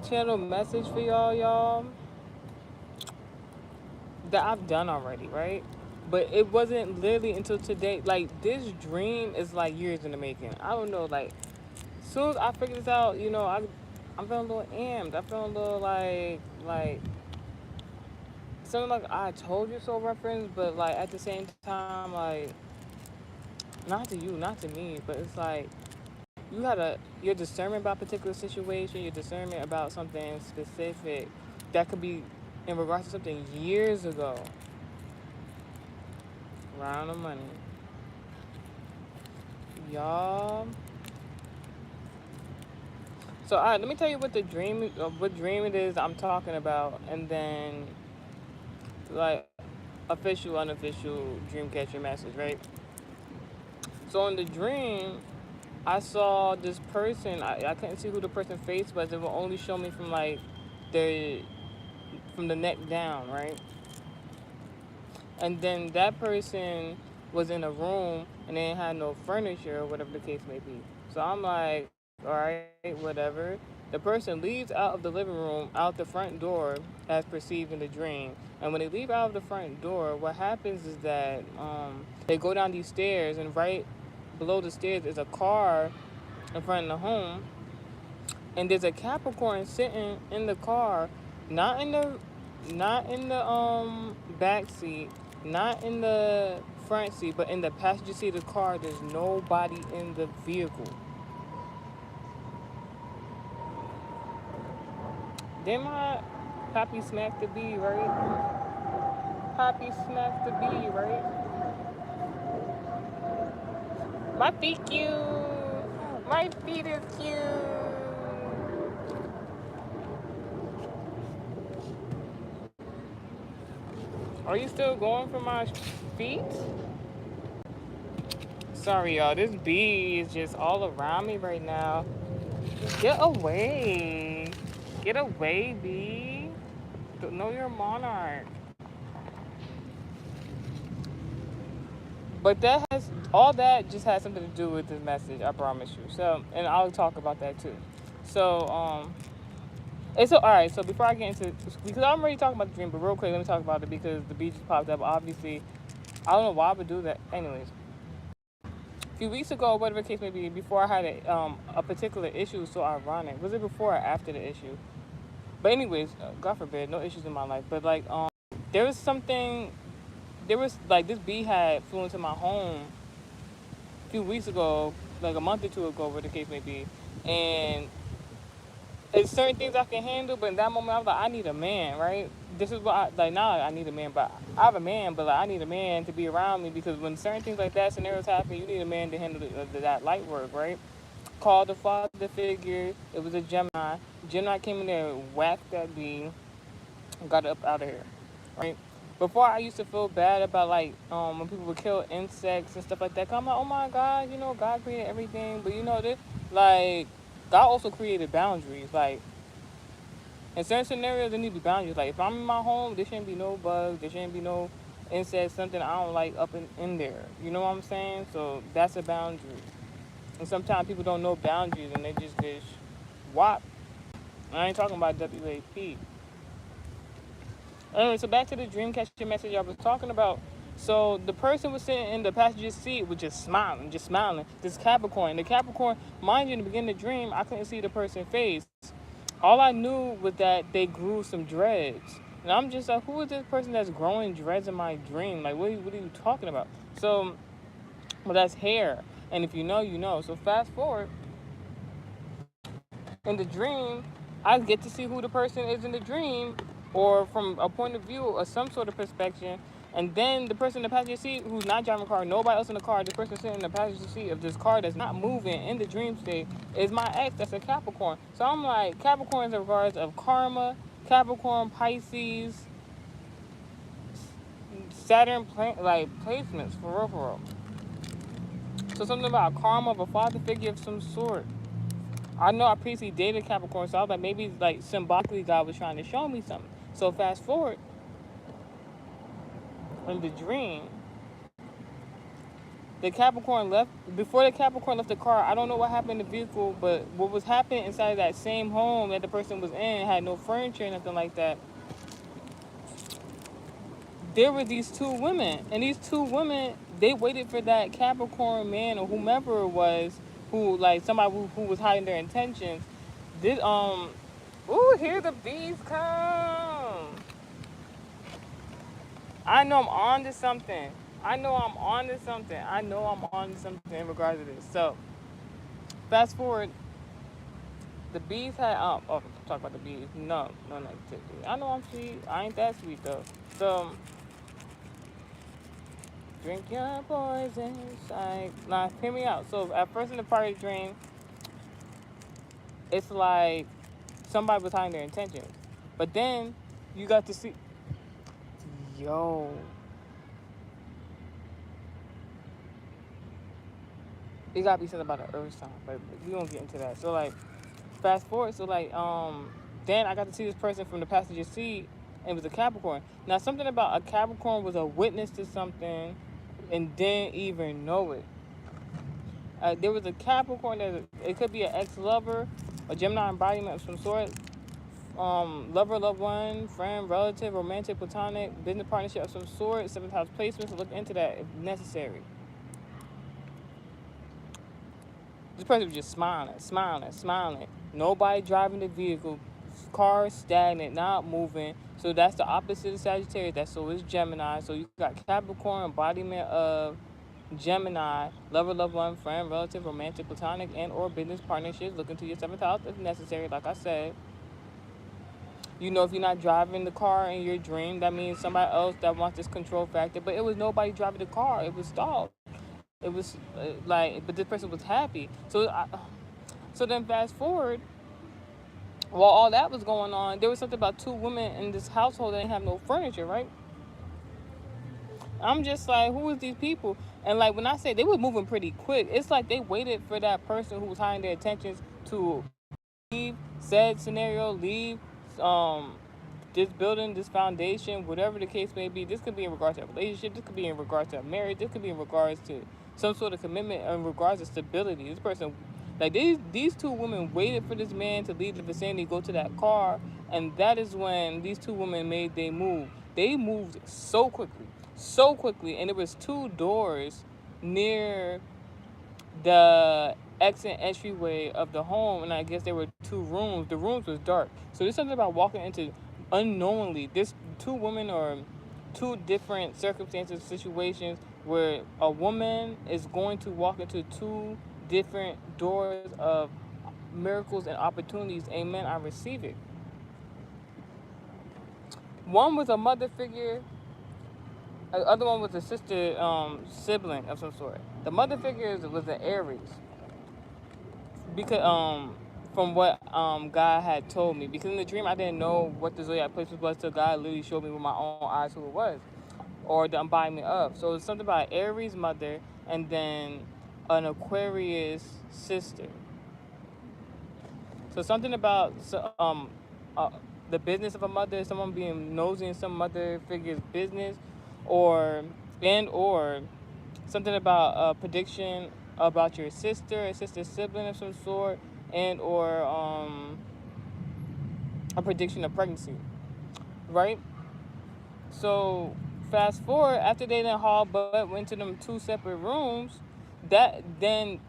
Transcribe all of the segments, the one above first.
channel message for y'all that I've done already, right? But it wasn't literally until today. Like, this dream is like years in the making. I don't know. Like, as soon as I figured this out, I'm feeling a little amped. I feel a little like something like I told you so reference, but like at the same time, like not to you, not to me, but it's like you gotta your discernment about a particular situation, your discernment about something specific that could be in regards to something years ago. Round of money, y'all. So, all right, let me tell you what dream it is I'm talking about, and then like official, unofficial dream catcher message, right? So in the dream, I saw this person. I couldn't see who the person's face was. It will only show me from like the from the neck down, right? And then that person was in a room and they had no furniture or whatever the case may be. So I'm like, all right, whatever. The person leaves out of the living room, out the front door, as perceived in the dream. And when they leave out of the front door, what happens is that they go down these stairs, and right below the stairs is a car in front of the home, and there's a Capricorn sitting in the car, not in the back seat, not in the front seat, but in the passenger seat of the car. There's nobody in the vehicle. Then my Poppy smacked the bee, right? Poppy smacked the bee, right? My feet cute. My feet is cute. Are you still going for my feet? Sorry, y'all. This bee is just all around me right now. Get away. Get away, bee. Know your monarch. But that has all that just has something to do with this message, I promise you. So, and I'll talk about that too. So, it's all right. So before I get into, because I'm already talking about the dream, but real quick, let me talk about it because the bee just popped up. Obviously, I don't know why I would do that. Anyways, a few weeks ago, whatever the case may be, before I had a particular issue, so ironic. Was it before or after the issue? But anyways, God forbid, no issues in my life. But like, there was something. There was like this bee had flew into my home a few weeks ago, like a month or two ago, whatever the case may be, and there's certain things I can handle, but in that moment I was like, I need a man, right? This is what like now I need a man, but I have a man, but like I need a man to be around me because when certain things like that scenarios happen, you need a man to handle that light work, right? Called the father figure. It was a Gemini. Gemini came in there, whacked that bee, got it up out of here, right? Before I used to feel bad about like when people would kill insects and stuff like that. 'Cause I'm like, oh my God, God created everything, but this like God also created boundaries. Like in certain scenarios, there need to be boundaries. Like if I'm in my home, there shouldn't be no bugs, there shouldn't be no insects, something I don't like up in there. You know what I'm saying? So that's a boundary. And sometimes people don't know boundaries and they just get whop. I ain't talking about WAP. Anyway, so back to the dream catcher message I was talking about. So the person was sitting in the passenger seat was just smiling, just smiling. This Capricorn. The Capricorn, mind you, in the beginning of the dream, I couldn't see the person's face. All I knew was that they grew some dreads. And I'm just like, who is this person that's growing dreads in my dream? Like, what are you talking about? So, well, that's hair. And if you know, you know. So fast forward, in the dream, I get to see who the person is in the dream, or from a point of view or some sort of perspective. And then the person in the passenger seat who's not driving the car, nobody else in the car, the person sitting in the passenger seat of this car that's not moving in the dream state is my ex that's a Capricorn. So I'm like, Capricorns in regards of karma, Capricorn, Pisces, Saturn, like placements, for real, for real. So something about karma of a father figure of some sort. I know I previously dated Capricorn, so I was like, maybe like symbolically God was trying to show me something. So fast forward in the dream, The Capricorn left before the Capricorn left the car. I don't know what happened in the vehicle, but what was happening inside that same home that the person was in had no furniture or nothing like that. There were these two women, and these two women, they waited for that Capricorn man or whomever it was, who like somebody who was hiding their intentions. Did ooh, here the bees come. I know I'm on to something. I know I'm on to something. I know I'm on to something in regards to this. So fast forward, the bees had talk about the bees. No negativity. I know I'm sweet. I ain't that sweet though. So drink your poison. Nah, hear me out. So at first in the party dream, it's like somebody was hiding their intentions. But then you got to see, yo, it gotta be something about the earth sign, but we don't get into that. So like, fast forward, so like, then I got to see this person from the passenger seat, and it was a Capricorn. Now something about a Capricorn was a witness to something, and didn't even know it. There was a Capricorn that it could be an ex-lover, a Gemini embodiment of some sort, lover, loved one, friend, relative, romantic, platonic, business partnership of some sort, seventh house placements. Look into that if necessary. This person was just smiling. Nobody driving the vehicle. Car stagnant, not moving. So that's the opposite of Sagittarius. So is Gemini. So you got Capricorn, embodiment of Gemini, lover, loved one, friend, relative, romantic, platonic, and or business partnerships. Look into your seventh house if necessary, like I said. You know, if you're not driving the car in your dream, that means somebody else that wants this control factor. But it was nobody driving the car. It was stalled. It was but this person was happy. So then fast forward, while all that was going on, there was something about two women in this household that didn't have no furniture, right? I'm just like, who is these people? And like when I say they were moving pretty quick, it's like they waited for that person who was hiding their attentions to leave said scenario, leave this building, this foundation, whatever the case may be. This could be in regards to a relationship, this could be in regards to a marriage, this could be in regards to some sort of commitment in regards to stability. This person, like these two women waited for this man to leave the vicinity, go to that car, and that is when these two women made their move. They moved so quickly, and there was two doors near the exit entryway of the home, and I guess there were two rooms. The rooms was dark, so there's something about walking into unknowingly. This two women or two different circumstances, situations where a woman is going to walk into two different doors of miracles and opportunities. Amen. I receive it. One was a mother figure. The other one was a sister, sibling of some sort. The mother figure was an Aries, because from what God had told me. Because in the dream I didn't know what the zodiac placement was till God literally showed me with my own eyes who it was, or the embodiment of. So it's something about Aries mother and then an Aquarius sister. So something about uh, the business of a mother, someone being nosy in some mother figure's business, or or something about a prediction about your sister, a sister sibling of some sort, and or a prediction of pregnancy, right? So fast forward, after they didn't haul but went to them two separate rooms, that then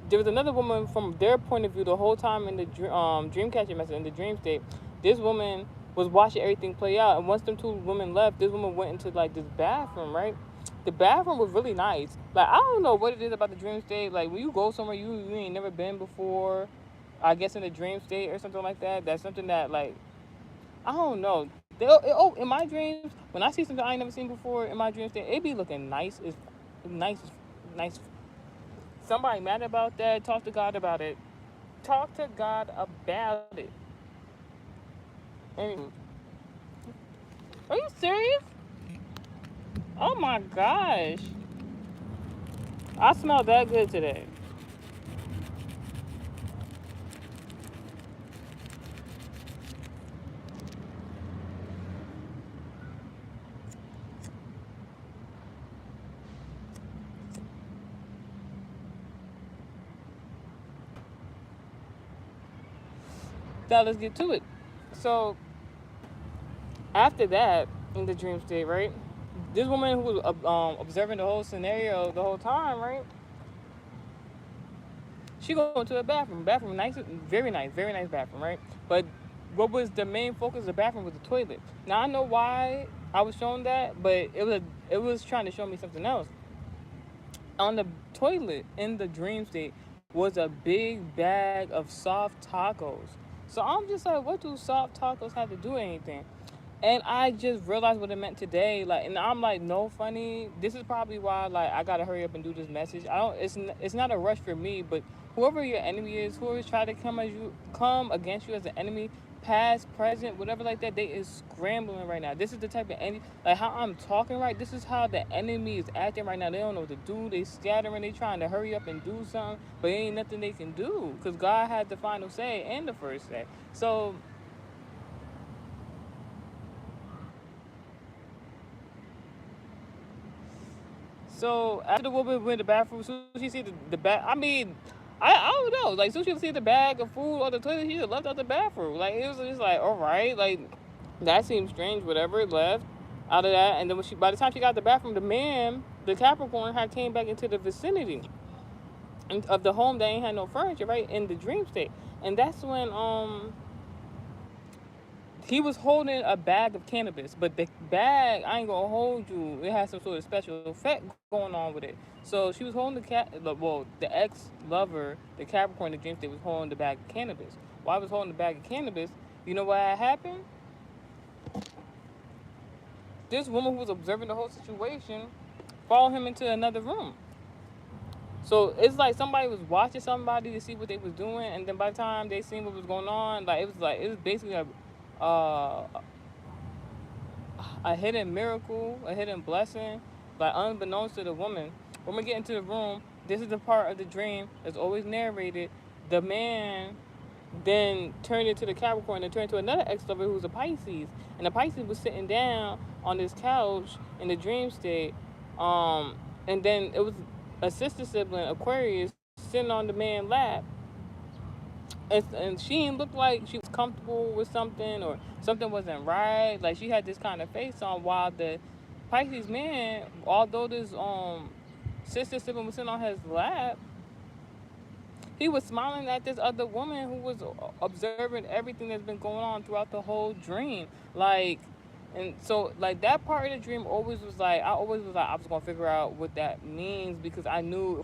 there was another woman from their point of view the whole time in the dream catcher method, in the dream state. This woman was watching everything play out, and once them two women left, this woman went into like this bathroom, right? The bathroom was really nice. Like, I don't know what it is about the dream state. Like, when you go somewhere you ain't never been before, I guess in the dream state or something like that, that's something that, like, I don't know. In my dreams, when I see something I ain't never seen before in my dream state, it be looking nice. It's nice, nice. Somebody mad about that? Talk to God about it. Talk to God about it. Anyway, are you serious? Oh my gosh. I smell that good today. Now let's get to it. So after that, in the dream state, right? This woman who was observing the whole scenario the whole time, right? She go into a bathroom. Bathroom nice, very nice bathroom, right? But what was the main focus of the bathroom was the toilet. Now I know why I was shown that, but it was trying to show me something else. On the toilet in the dream state was a big bag of soft tacos. So I'm just like, what do soft tacos have to do with anything? And I just realized what it meant today. Like, and I'm like, no funny. This is probably why, like, I gotta hurry up and do this message. I don't. It's not a rush for me, but whoever your enemy is, whoever's trying to come against you as an enemy, past, present, whatever like that, they is scrambling right now. This is the type of enemy, like how I'm talking right. This is how the enemy is acting right now. They don't know what to do. They scattering. They trying to hurry up and do something, but ain't nothing they can do because God had the final say and the first say. So after the woman went to the bathroom, soon as she see the bag. I mean, I don't know. Like, soon as she see the bag of food on the toilet, she just left out the bathroom. Like, it was just like, all right, like that seems strange. Whatever, left out of that, and then by the time she got to the bathroom, the man, the Capricorn, had came back into the vicinity of the home that ain't had no furniture, right, in the dream state, and that's when he was holding a bag of cannabis, but the bag, I ain't gonna hold you, it had some sort of special effect going on with it. So she was holding the ex lover, the Capricorn, the dream state, was holding the bag of cannabis. While I was holding the bag of cannabis, you know what had happened? This woman who was observing the whole situation followed him into another room. So it's like somebody was watching somebody to see what they was doing, and then by the time they seen what was going on, like it was basically a hidden miracle, a hidden blessing, like unbeknownst to the woman. When we get into the room, this is the part of the dream that's always narrated. The man then turned into the Capricorn and turned into another ex-lover who's a Pisces. And the Pisces was sitting down on this couch in the dream state. And then it was a sister sibling, Aquarius, sitting on the man's lap, and she didn't look like she was comfortable with something or something wasn't right. Like she had this kind of face on, while the Pisces man, although this sister sibling was sitting on his lap, he was smiling at this other woman who was observing everything that's been going on throughout the whole dream. Like, and so like that part of the dream always was like, I always was like, I was gonna figure out what that means because I knew.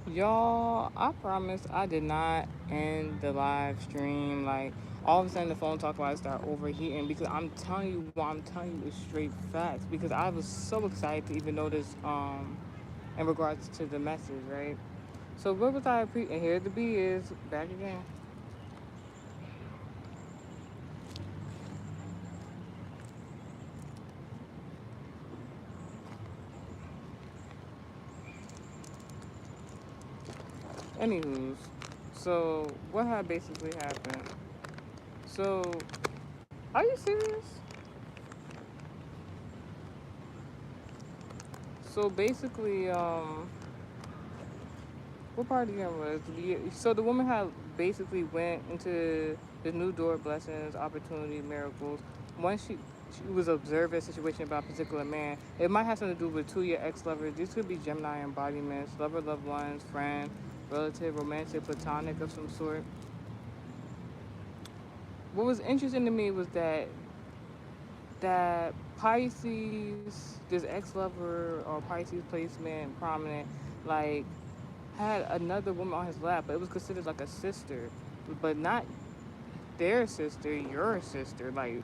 Y'all, I promise I did not end the live stream. Like, all of a sudden the phone talk about it start overheating because I'm telling you what I'm telling you is straight facts. Because I was so excited to even notice in regards to the message, right? So what was and here the B is back again. Anywho's, so what had basically happened? So, are you serious? So basically, what part again was so the woman had basically went into the new door of blessings, opportunity, miracles. Once she was observing a situation about a particular man, it might have something to do with 2-year ex-lovers. These could be Gemini embodiments, lover, loved ones, friend, relative, romantic, platonic of some sort. What was interesting to me was that Pisces, this ex-lover or Pisces placement, prominent, like had another woman on his lap, but it was considered like a sister, but not their sister, your sister. Like,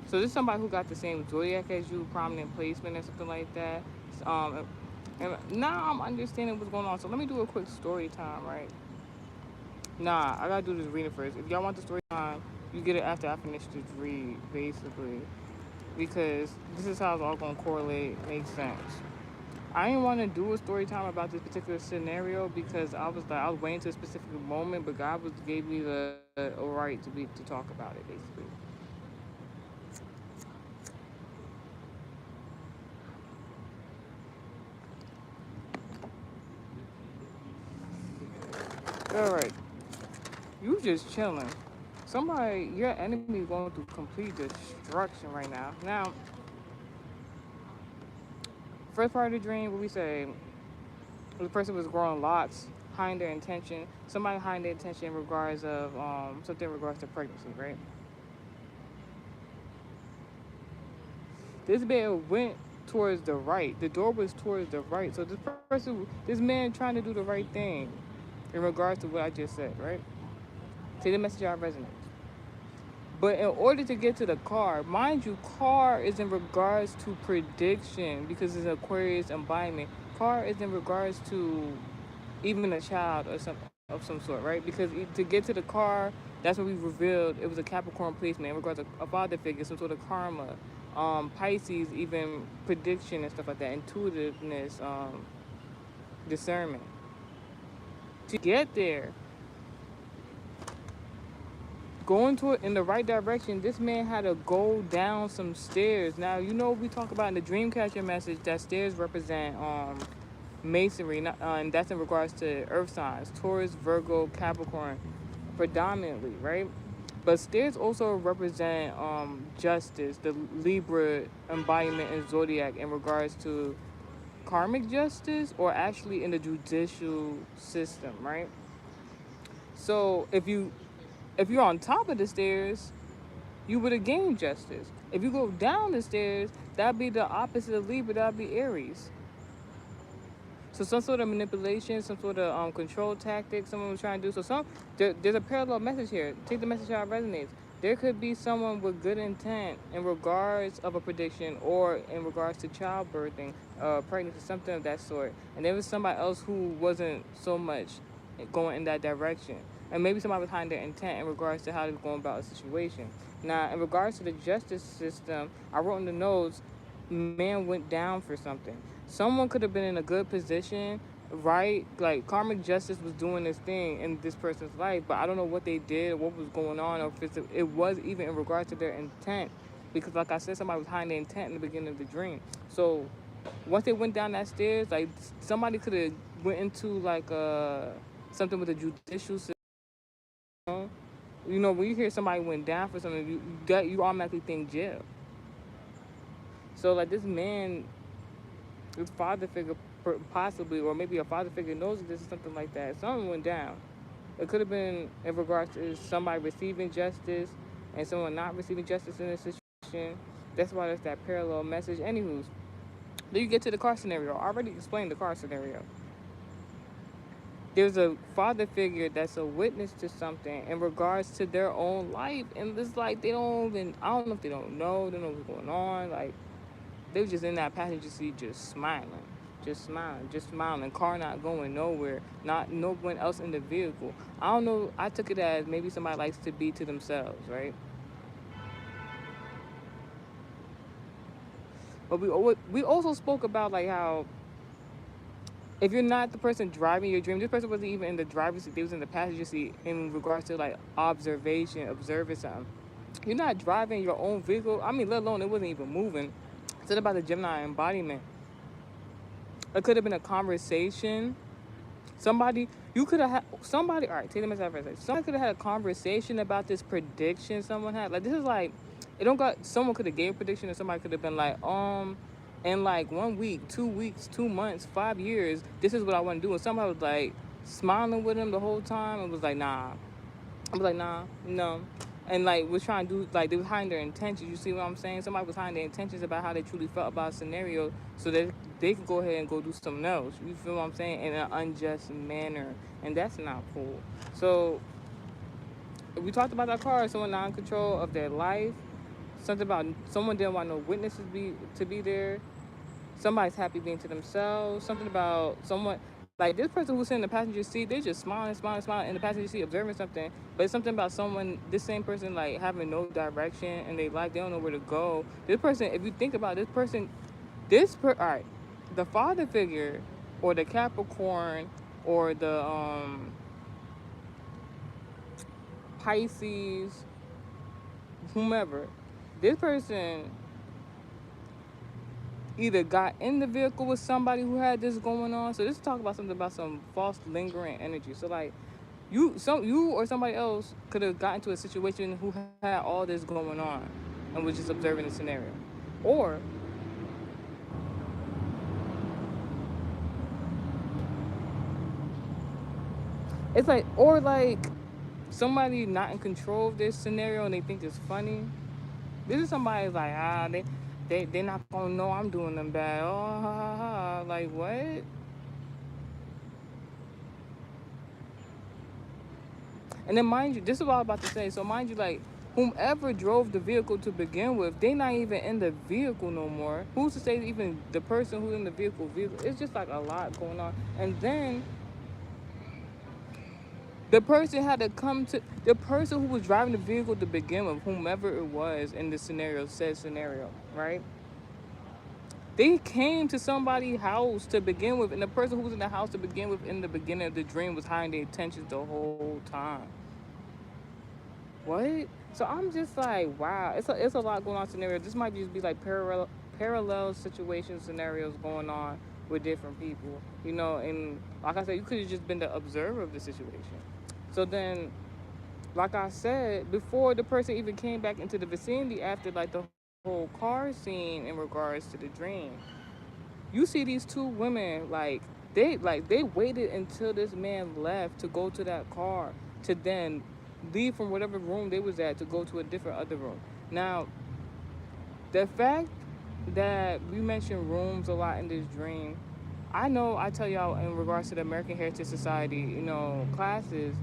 so this is somebody who got the same zodiac as you, prominent placement or something like that. And now I'm understanding what's going on. So let me do a quick story time, right? Nah, I gotta do this reading first. If y'all want the story time, you get it after I finish this read, basically, because this is how it's all gonna correlate, make sense. I didn't want to do a story time about this particular scenario because I was waiting to a specific moment, but God gave me the right to talk about it, basically. All right, you just chilling. Somebody, your enemy going through complete destruction right now. Now, first part of the dream, what we say, the person was growing locks, hiding their intention. Somebody hiding their intention in regards of something in regards to pregnancy, right? This man went towards the right. The door was towards the right. So this man trying to do the right thing in regards to what I just said, right? Take the message out resonates. But in order to get to the car, mind you, car is in regards to prediction because it's Aquarius embodiment. Car is in regards to even a child or some sort, right? Because to get to the car, that's what we revealed. It was a Capricorn placement in regards to a father figure, some sort of karma. Pisces, even prediction and stuff like that, intuitiveness, discernment. To get there, going to it in the right direction, this man had to go down some stairs. Now, you know, we talk about in the Dreamcatcher message that stairs represent masonry, and that's in regards to earth signs, Taurus, Virgo, Capricorn, predominantly, right? But stairs also represent justice, the Libra embodiment in zodiac in regards to karmic justice, or actually in the judicial system, right? So if you're on top of the stairs, you would have gained justice. If you go down the stairs, that'd be the opposite of Libra. That'd be Aries. So some sort of manipulation, some sort of control tactic someone was trying to do. So there's a parallel message here. Take the message how it resonates. There could be someone with good intent in regards of a prediction or in regards to childbirthing, pregnancy, something of that sort. And there was somebody else who wasn't so much going in that direction. And maybe somebody was hiding their intent in regards to how they were going about a situation. Now, in regards to the justice system, I wrote in the notes, man went down for something. Someone could have been in a good position, right? Like karmic justice was doing this thing in this person's life, but I don't know what they did, what was going on, or if it was even in regards to their intent. Because like I said, somebody was hiding their intent in the beginning of the dream. So once they went down that stairs, like somebody could have went into like something with the judicial system. You know, when you hear somebody went down for something, you automatically think jail. So like this man, his father figure possibly, or maybe a father figure knows this is something like that. Something went down. It could have been in regards to somebody receiving justice and someone not receiving justice in this situation. That's why there's that parallel message. Anywho, then you get to the car scenario. I already explained the car scenario. There's a father figure that's a witness to something in regards to their own life, and it's like they don't even, I don't know if they don't know what's going on. Like they were just in that passenger seat just smiling, car not going nowhere, not no one else in the vehicle. I don't know, I took it as maybe somebody likes to be to themselves, right? But we also spoke about like how if you're not the person driving your dream, this person wasn't even in the driver's seat, they was in the passenger seat in regards to like observing something. You're not driving your own vehicle. I mean, let alone it wasn't even moving. It's about the Gemini embodiment. It could have been a conversation. You could have had somebody. All right, take them as that first. Somebody could have had a conversation about this prediction someone had. Like this is like, it don't got. Someone could have gave a prediction, and somebody could have been like, in like 1 week, 2 weeks, 2 months, 5 years, this is what I want to do. And somebody was like smiling with him the whole time and was like, nah. I was like, nah, no. And like was trying to do, like they was hiding their intentions. You see what I'm saying? Somebody was hiding their intentions about how they truly felt about a scenario so that they could go ahead and go do something else. You feel what I'm saying? In an unjust manner. And that's not cool. So we talked about that card, someone not in control of their life. Something about someone didn't want no witnesses to be there. Somebody's happy being to themselves. Something about someone like this person who's in the passenger seat, they're just smiling in the passenger seat, observing something. But it's something about someone, this same person, like having no direction in their life. They don't know where to go. This person, if you think about this person, all right, the father figure, or the Capricorn, or the Pisces, whomever, this person either got in the vehicle with somebody who had this going on. So this talk about something about some false lingering energy. So like You or somebody else could have gotten into a situation who had all this going on and was just observing the scenario. Or it's like, or like somebody not in control of this scenario and they think it's funny. This is somebody like, they not gonna know I'm doing them bad. Oh, ha, ha, ha. Like what? And then mind you, this is what I was about to say. So mind you, like whomever drove the vehicle to begin with, they not even in the vehicle no more. Who's to say even the person who's in the vehicle? It's just like a lot going on. And then the person had to come to the person who was driving the vehicle to begin with, whomever it was in the scenario, said scenario, right? They came to somebody's house to begin with, and the person who was in the house to begin with in the beginning of the dream was hiding their intentions the whole time. What? So I'm just like, wow, it's a lot going on scenarios. This might just be like parallel situation scenarios going on with different people, And like I said, you could have just been the observer of the situation. So then, like I said before, the person even came back into the vicinity after like the whole car scene in regards to the dream. You see these two women they waited until this man left to go to that car to then leave from whatever room they was at to go to a different other room. Now, the fact that we mentioned rooms a lot in this dream, I know I tell y'all in regards to the American Heritage Society, classes,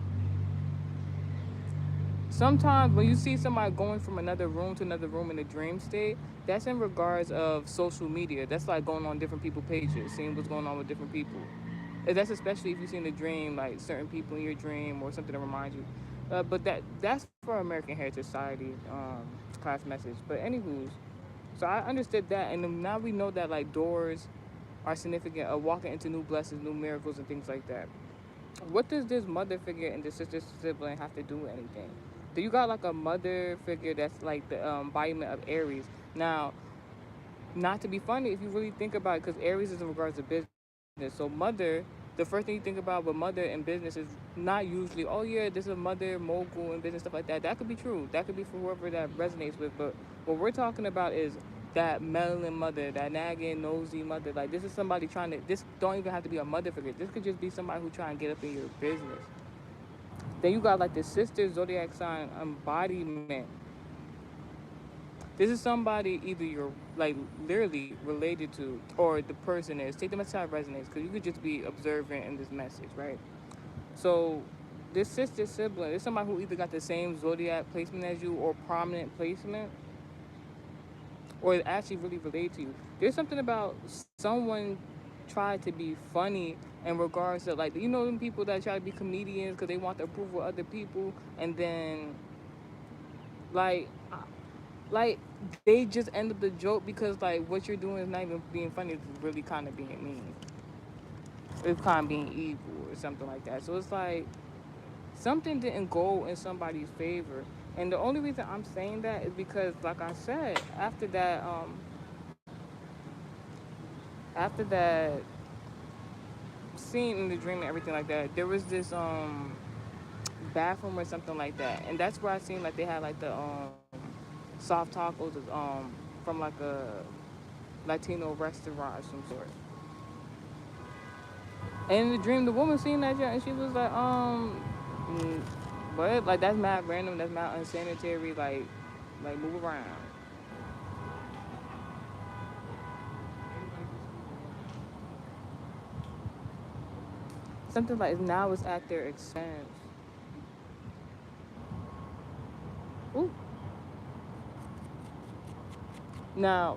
sometimes when you see somebody going from another room to another room in a dream state, that's in regards of social media. That's like going on different people pages, seeing what's going on with different people. And that's especially if you see in the dream like certain people in your dream or something to remind you. But that's for American Heritage Society class message. But anywho's, so I understood that, and now we know that like doors are significant of walking into new blessings, new miracles, and things like that. What does this mother figure and the sister sibling have to do with anything? Do you got like a mother figure that's like the embodiment of Aries? Now, not to be funny, if you really think about it, because Aries is in regards to business. So mother, the first thing you think about with mother in business is not usually, oh yeah, this is a mother mogul and business stuff like that. That could be true. That could be for whoever that resonates with. But what we're talking about is that meddling mother, that nagging, nosy mother. Like this is somebody trying to. This don't even have to be a mother figure. This could just be somebody who trying to get up in your business. Then you got like the sister zodiac sign embodiment. This is somebody either you're like literally related to or the person is. Take the message how it resonates because you could just be observant in this message, right? So this sister sibling is somebody who either got the same zodiac placement as you or prominent placement or is actually really related to you. There's something about someone try to be funny in regards to like them people that try to be comedians because they want the approval of other people and then like like they just end up the joke because like what you're doing is not even being funny, it's really kind of being mean, it's kind of being evil or something like that. So it's like something didn't go in somebody's favor, and the only reason I'm saying that is because like I said, after that scene in the dream and everything like that, there was this bathroom or something like that, and that's where I seen like they had like the soft tacos from like a Latino restaurant of some sort. And in the dream, the woman seen that and she was like, mm, what? Like that's mad random. That's mad unsanitary. Like move around. Something like now it's at their expense. Ooh. Now,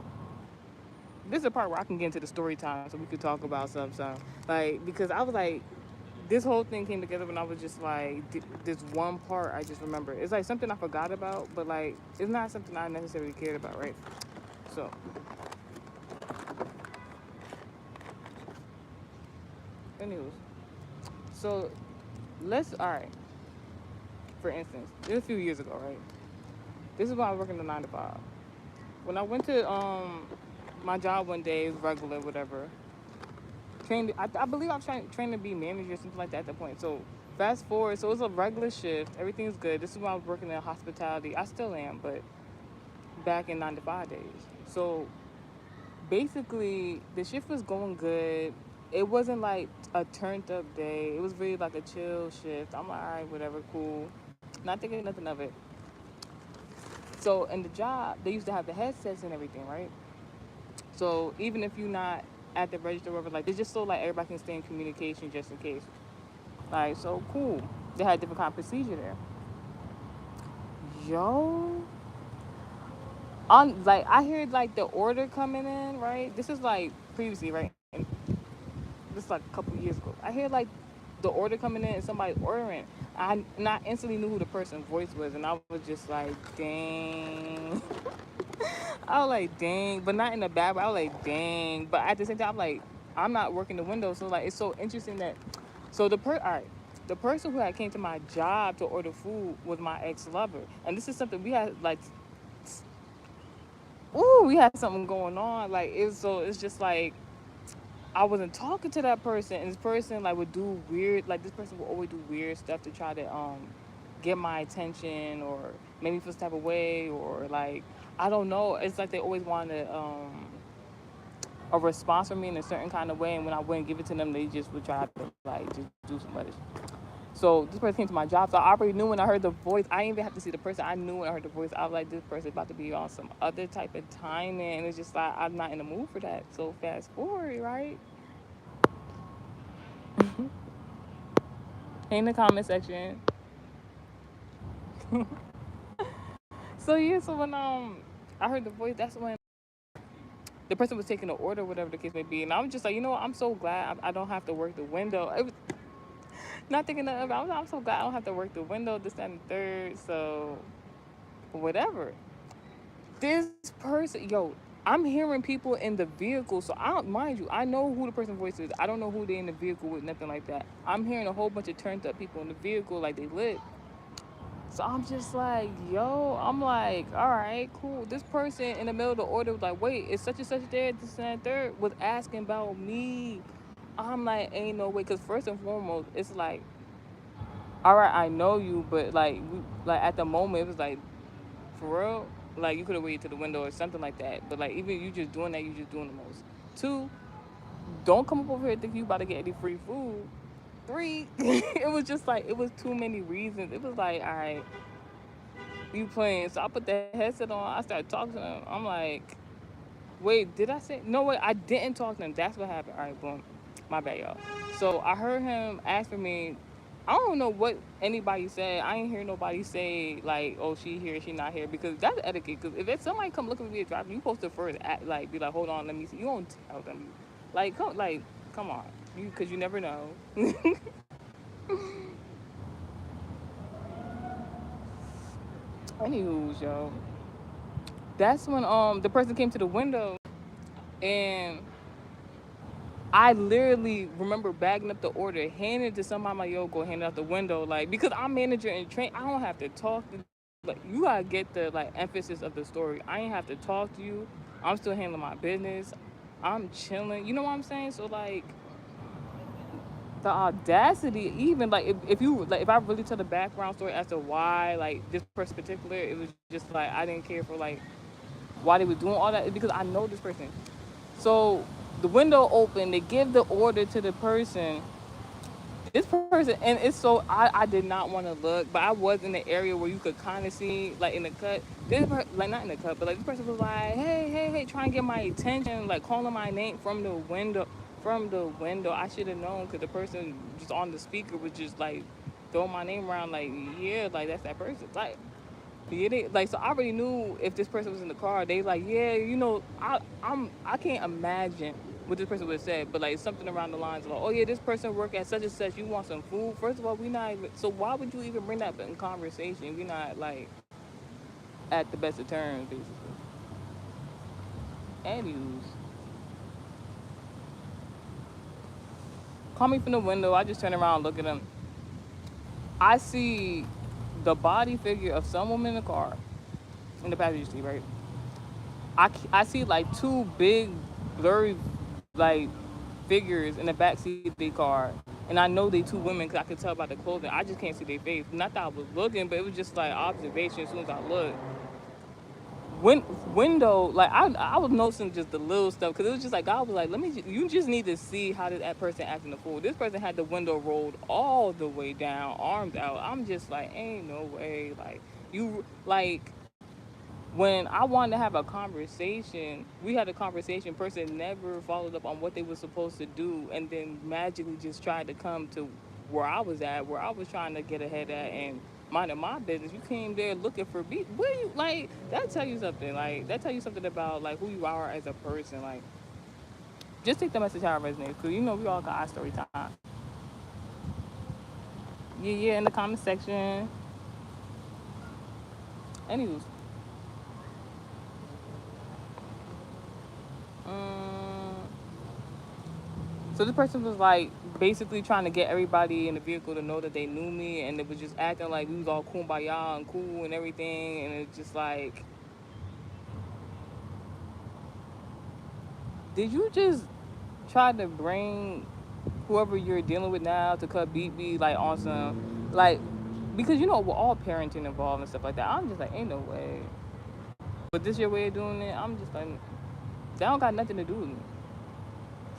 this is the part where I can get into the story time, so we could talk about something. Like because I was like, this whole thing came together when I was just like this one part I just remember. It's like something I forgot about, but like it's not something I necessarily cared about, right? So, anyways, so let's all right. For instance, this was a few years ago, right? This is when I was working the 9 to 5. When I went to my job one day, it was regular, whatever. Trained, I believe I was trained to be manager or something like that at that point. So Fast forward, so it's a regular shift. Everything's good. This is when I was working in hospitality. I still am, but back in 9 to 5 days. So basically, the shift was going good. It wasn't like a turned up day. It was really like a chill shift. I'm like, all right, whatever, cool. Not thinking nothing of it. So in the job, they used to have the headsets and everything, right? So even if you're not at the register, or whatever, like it's just so like everybody can stay in communication just in case. Like, so cool. They had different kind of procedure there. Yo, on like I heard like the order coming in, right? This is like previously, right? And this is like a couple years ago. I hear like the order coming in and somebody ordering. I instantly knew who the person's voice was, and I was just like, dang. I was like, dang, but not in a bad way. I was like, dang, but at the same time, I'm like, I'm not working the window, so like, it's so interesting that, so all right, the person who had came to my job to order food was my ex lover, and this is something we had like, ooh, we had something going on, like it's just like I wasn't talking to that person, and this person like would do weird, like this person would always do weird stuff to try to get my attention or make me feel some type of way or like I don't know. It's like they always wanted a response from me in a certain kind of way, and when I wouldn't give it to them, they just would try to like just do some other. So this person came to my job, so I already knew when I heard the voice. I didn't even have to see the person. I knew when I heard the voice. I was like, this person about to be on some other type of timing, and it's just like I'm not in the mood for that. So fast forward, right? In the comment section. So yeah, so when I heard the voice, that's when the person was taking the order, whatever the case may be, and I was just like, you know what, I'm so glad I don't have to work the window. It was not thinking of. I'm so glad I don't have to work the window, this, that, and the third. So whatever. This person, yo, I'm hearing people in the vehicle, so I don't mind you. I know who the person's voice is. I don't know who they in the vehicle with, nothing like that. I'm hearing a whole bunch of turned up people in the vehicle, like they lit. So I'm just like, yo, I'm like, all right, cool. This person in the middle of the order was like, wait, is such and such there, this and that third, was asking about me. I'm like, ain't no way, because first and foremost, it's like, all right, I know you, but like at the moment, it was like, for real, like you could have waited to the window or something like that. But like even you just doing that, you just doing the most. Two, don't come up over here thinking you about to get any free food. Three, it was just like it was too many reasons. It was like, all right, you playing. So I put the headset on. I started talking to them. I'm like, wait, did I say no? Wait, I didn't talk to him. That's what happened. All right, boom, my bad, y'all. So I heard him ask for me. I don't know what anybody said. I ain't hear nobody say like, "Oh, she here, she not here," because that's etiquette. Because if it's somebody come looking for me a driver, you supposed to first act, like be like, "Hold on, let me see." You don't tell them, come on, because you never know. Anywho, yo, that's when the person came to the window and I literally remember bagging up the order, handing it to somebody. I'm like, yo, go hand it out the window. Like, because I'm manager and train, I don't have to talk to, like, you gotta get the, like, emphasis of the story. I ain't have to talk to you. I'm still handling my business. I'm chilling. You know what I'm saying? So, like, the audacity, even, like, if you, like, if I really tell the background story as to why, like, this person in particular, it was just, like, I didn't care for, like, why they were doing all that. It's because I know this person. So, the window open, they give the order to the person. This person, and it's so I did not want to look, but I was in the area where you could kind of see, like in the cut. Like not in the cut, but like this person was like, hey, hey, hey, trying to get my attention, like calling my name from the window. From the window, I should have known because the person just on the speaker was just like throwing my name around, like yeah, like that's that person, like yeah, like so I already knew if this person was in the car. They like, yeah, you know, I can't imagine what this person would have said, but like something around the lines of, like, oh yeah, this person work at such and such. You want some food? First of all, we not even. So why would you even bring that up in conversation? We not like at the best of terms, basically. Anyways, call me from the window. I just turn around, look at them. I see the body figure of some woman in the car in the passenger seat, right? I see like two big blurry like figures in the back seat of the car. And I know they two women because I could tell by the clothing. I just can't see their face. Not that I was looking, but it was just like observation. As soon as I looked, when window, like I was noticing just the little stuff because it was just like God was like, you just need to see how did that person acting the fool. This person had the window rolled all the way down, arms out. I'm just like, ain't no way, like you like. When I wanted to have a conversation, we had a conversation. Person never followed up on what they were supposed to do, and then magically just tried to come to where I was at, where I was trying to get ahead at and minding my business. You came there looking for me. Where you like that? Tell you something. Like that tell you something about like who you are as a person. Like just take the message how it resonates, because you know we all got our story time. Yeah, yeah. In the comment section. Anywho, um, so this person was like basically trying to get everybody in the vehicle to know that they knew me, and it was just acting like we was all kumbaya and cool and everything, and it's just like, did you just try to bring whoever you're dealing with now to cut beat me like on some like because you know we're all parenting involved and stuff like that. I'm just like, ain't no way. But this your way of doing it? I'm just like, that don't got nothing to do with me.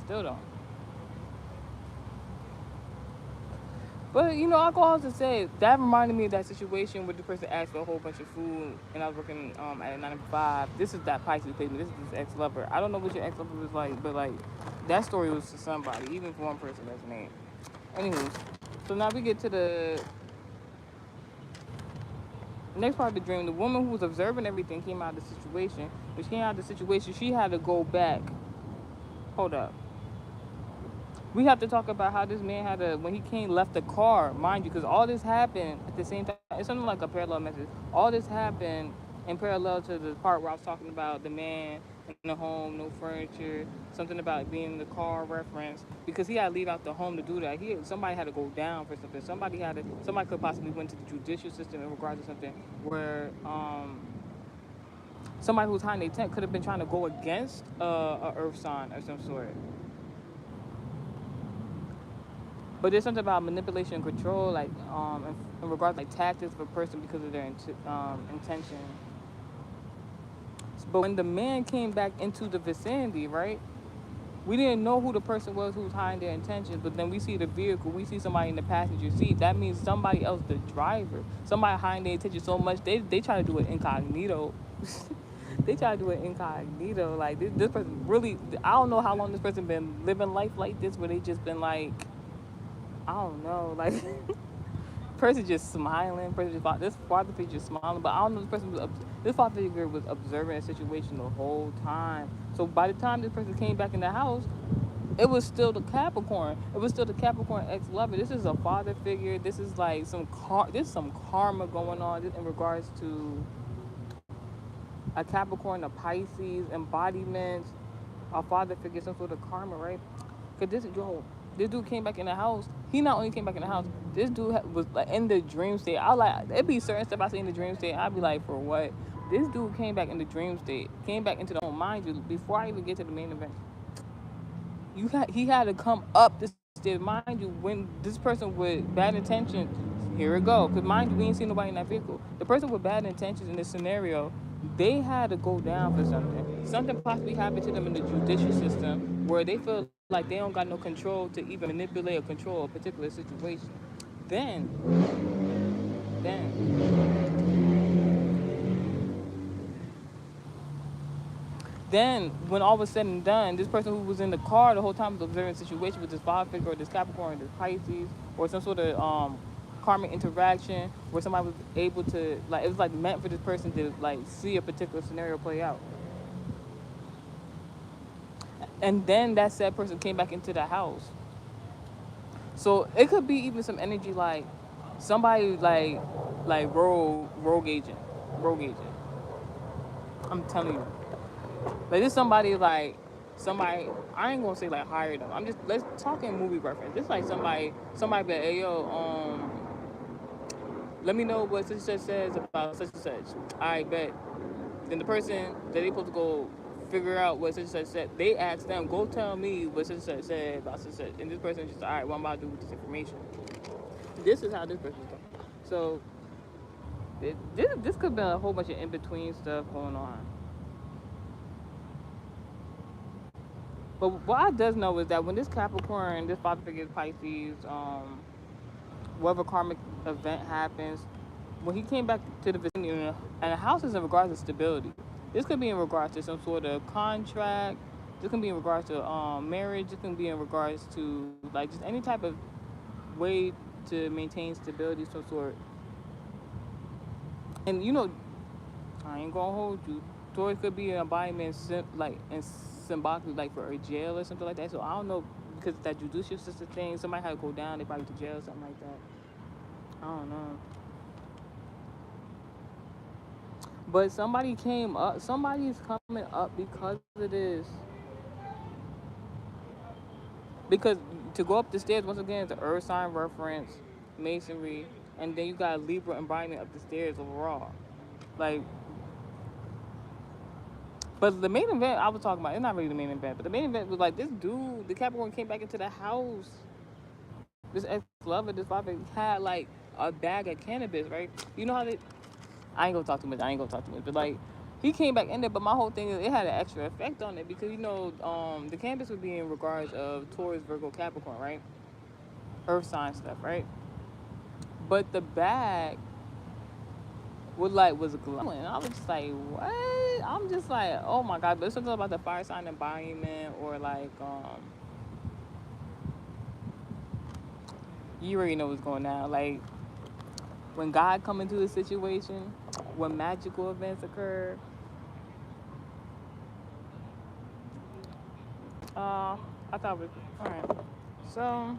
Still don't. But you know, I go out to say that reminded me of that situation where the person asked for a whole bunch of food, and I was working at a 9 to 5. This is that Pisces placement. This is his ex lover. I don't know what your ex lover was like, but like that story was to somebody, even for one person that's named. Anyways, so now we get to the next part of the dream. The woman who was observing everything came out of the situation. When she came out of the situation, she had to go back. Hold up. We have to talk about how this man had a when he came left the car, mind you, because all this happened at the same time. It's something like a parallel message. All this happened in parallel to the part where I was talking about the man in the home, no furniture, something about being in the car reference, because he had to leave out the home to do that. Somebody had to go down for something. Somebody could possibly went to the judicial system in regards to something where somebody who was hiding their tent could have been trying to go against a earth sign or some sort. But there's something about manipulation and control, like in regards to, like tactics of a person because of their intention. But when the man came back into the vicinity, right? We didn't know who the person was who was hiding their intentions. But then we see the vehicle, we see somebody in the passenger seat. That means somebody else, the driver, somebody hiding their intention so much they try to do it incognito. They try to do it incognito. Like this person really, I don't know how long this person been living life like this, where they just been like, I don't know, like person just smiling. This father figure just smiling, but I don't know. This father figure was observing a situation the whole time. So by the time this person came back in the house, it was still the Capricorn. It was still the Capricorn ex-lover. This is a father figure. This is like this is some karma going on in regards to a Capricorn, a Pisces embodiment, a father figure, some sort of karma, right? Cause this dude came back in the house. He not only came back in the house, this dude was like in the dream state. I like it'd be certain stuff I see in the dream state. I'd be like, for what? This dude came back in the dream state, came back into the home. Mind you, before I even get to the main event, he had to come up the stairs. Mind you, when this person with bad intentions, here it go. Cause mind you, we ain't seen nobody in that vehicle. The person with bad intentions in this scenario, they had to go down for something. Something possibly happened to them in the judicial system where they feel like they don't got no control to even manipulate or control a particular situation. Then, then, then, when all was said and done, this person who was in the car the whole time was observing the situation with this father figure or this Capricorn or this Pisces or some sort of karmic interaction where somebody was able to, like, it was like meant for this person to like see a particular scenario play out. And then that said person came back into the house. So it could be even some energy like somebody like rogue agent. I'm telling you, like this somebody. I ain't gonna say like hired them. I'm just let's talk in movie reference. It's like somebody be like, hey yo, let me know what such and such says about such and such. I bet. Then the person that they supposed to go figure out what such and such said. They asked them, go tell me what such and such said about such and such. And this person just, all right, what I'm about to do with this information. This is how this person's going. So this could have been a whole bunch of in between stuff going on. But what I does know is that when this Capricorn, this father figure Pisces, whatever karmic event happens, when he came back to the vicinity, and the house is in regards to stability. This could be in regards to some sort of contract. This can be in regards to marriage. This can be in regards to like just any type of way to maintain stability of some sort. And I ain't gonna hold you. Taurus could be an embodiment, like and symbolically, like for a jail or something like that. So I don't know because that judicial system thing. Somebody had to go down. They probably to jail or something like that. I don't know. But somebody came up. Somebody is coming up because of this. Because to go up the stairs once again, it's the earth sign reference, masonry, and then you got Libra embodiment up the stairs overall. Like, but the main event I was talking about, it's not really the main event, but the main event was like this dude, the Capricorn came back into the house. This ex-lover, this father had like a bag of cannabis, right? You know how they, I ain't gonna talk too much, but like, he came back in there, but my whole thing is it had an extra effect on it because the cannabis would be in regards of Taurus, Virgo, Capricorn, right? Earth sign stuff, right? But the bag was glowing. I was just like, what? I'm just like, oh my god. But it's something about the fire sign embodiment or like you already know what's going on. Like when God come into a situation, when magical events occur. I thought it was alright. So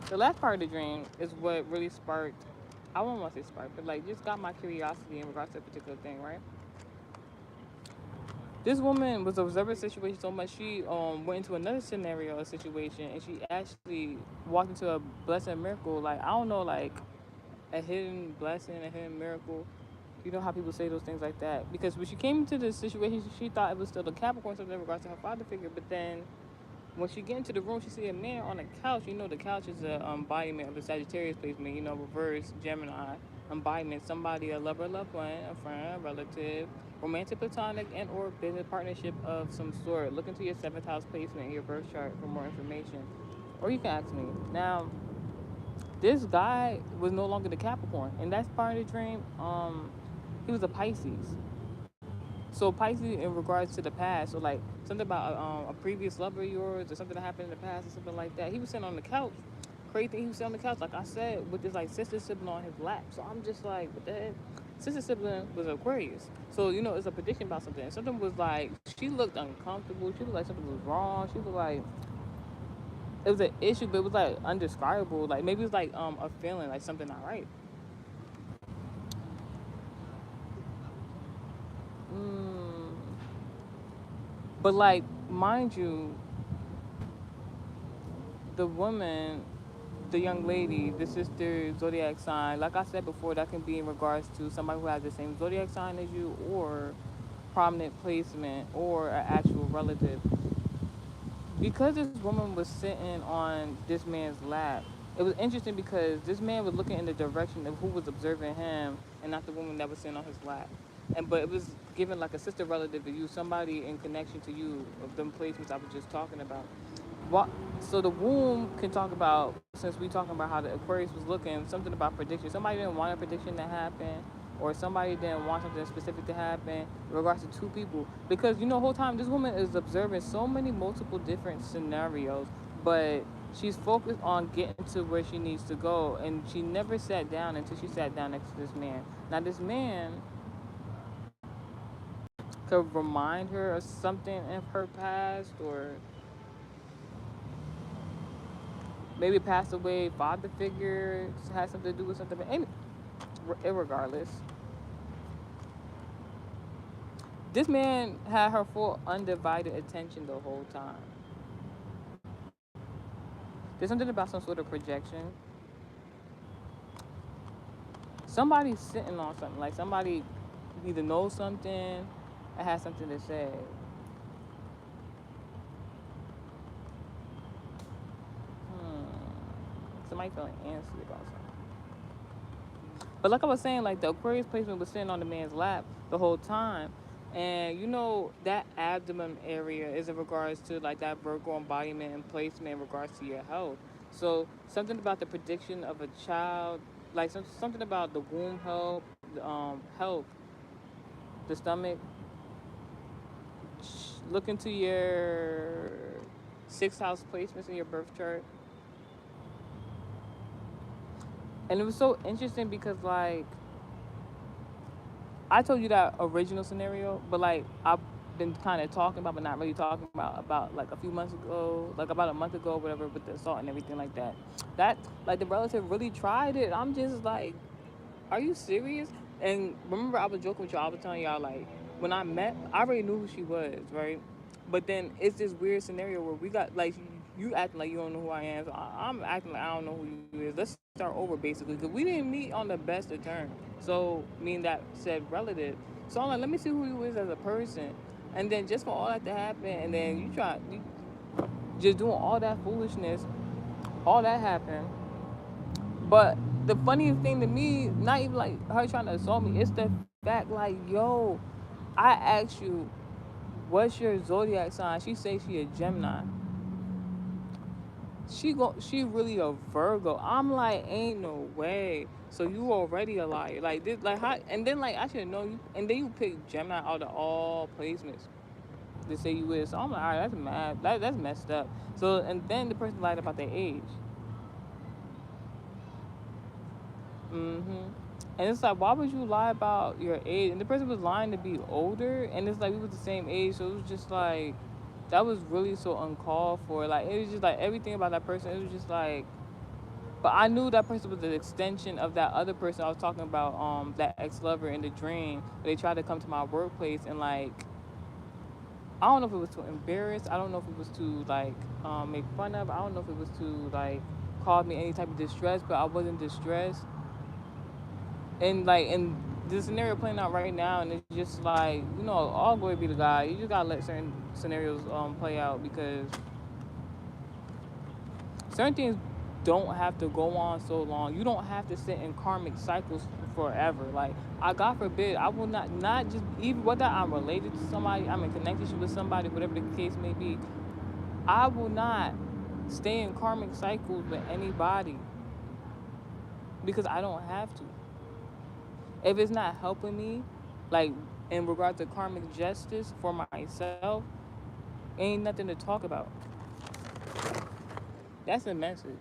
the last part of the dream is what really sparked, I won't want to say sparked, but like just got my curiosity in regards to a particular thing, right? This woman was observing the situation so much she went into another scenario, a situation, and she actually walked into a blessing miracle. Like I don't know, like a hidden blessing, a hidden miracle. You know how people say those things like that because when she came into this situation, she thought it was still the Capricorn something in regards to her father figure, but then when she get into the room, she see a man on a couch. You know, the couch is a embodiment of the Sagittarius placement. You know, reverse Gemini embodiment. Somebody, a lover, loved one, a friend, a relative, romantic, platonic, and or business partnership of some sort. Look into your seventh house placement in your birth chart for more information, or you can ask me. Now, this guy was no longer the Capricorn, and that's part of the dream. He was a Pisces. So Pisces in regards to the past, so like something about a previous lover of yours or something that happened in the past or something like that. He was sitting on the couch. Crazy thing, he was sitting on the couch, like I said, with this like sister sibling on his lap. So I'm just like, what the heck? Sister sibling was Aquarius. So it's a prediction about something. Something was like she looked uncomfortable. She looked like something was wrong. She looked like it was an issue, but it was like undescribable. Like maybe it was like a feeling like something not right. Mm. But like, mind you, the woman, the young lady, the sister zodiac sign, like I said before, that can be in regards to somebody who has the same zodiac sign as you, or prominent placement, or an actual relative. Because this woman was sitting on this man's lap, it was interesting because this man was looking in the direction of who was observing him and not the woman that was sitting on his lap. But it was given like a sister relative to you, somebody in connection to you of them placements I was just talking about. What? So the womb can talk about, since we talking about how the Aquarius was looking, something about prediction. Somebody didn't want a prediction to happen, or somebody didn't want something specific to happen in regards to two people. Because the whole time this woman is observing so many multiple different scenarios, but she's focused on getting to where she needs to go, and she never sat down until she sat down next to this man. Now this man could remind her of something in her past, or maybe passed away father figure has something to do with something. But irregardless, this man had her full undivided attention the whole time. There's something about some sort of projection. Somebody's sitting on something. Like somebody either knows something or has something to say. somebody feeling antsy about something. But like I was saying, like the Aquarius placement was sitting on the man's lap the whole time. And you know that abdomen area is in regards to like that Virgo embodiment and placement in regards to your health. So something about the prediction of a child, like something about the womb health, the stomach. Look into your sixth house placements in your birth chart. And it was so interesting because like I told you that original scenario, but like I've been kind of talking about, but not really talking about like a few months ago, like about a month ago, whatever, with the assault and everything like that. That like the relative really tried it. I'm just like, are you serious? And remember, I was joking with y'all. I was telling y'all like when I met, I already knew who she was, right? But then it's this weird scenario where we got like you acting like you don't know who I am, so I'm acting like I don't know who you is. Let's start over basically because we didn't meet on the best of terms. So mean that said relative. So I'm like, let me see who you is as a person, and then just for all that to happen, and then you just doing all that foolishness, all that happened. But the funniest thing to me, not even like her trying to assault me, it's the fact like, yo, I asked you, what's your zodiac sign? She say she a Gemini. She really a Virgo. I'm like, ain't no way. So you already a liar. Like this, like how? And then like I should know you. And then you pick Gemini out of all placements to say you is. So I'm like, all right, that's mad. That's messed up. So and then the person lied about their age. Mm-hmm. And it's like, why would you lie about your age? And the person was lying to be older, and it's like we was the same age, so it was just like that was really so uncalled for. Like it was just like everything about that person. It was just like, but I knew that person was an extension of that other person I was talking about, that ex lover in the dream. They tried to come to my workplace and like I don't know if it was to embarrass. I don't know if it was to like make fun of. I don't know if it was to like cause me any type of distress, but I wasn't distressed. And like in the scenario playing out right now, and it's just like all glory be to God. You just gotta let certain scenarios play out because certain things don't have to go on so long. You don't have to sit in karmic cycles forever. Like God forbid, I will not just even whether I'm related to somebody, I'm in connection with somebody, whatever the case may be. I will not stay in karmic cycles with anybody because I don't have to. If it's not helping me, like in regard to karmic justice for myself, ain't nothing to talk about. That's the message.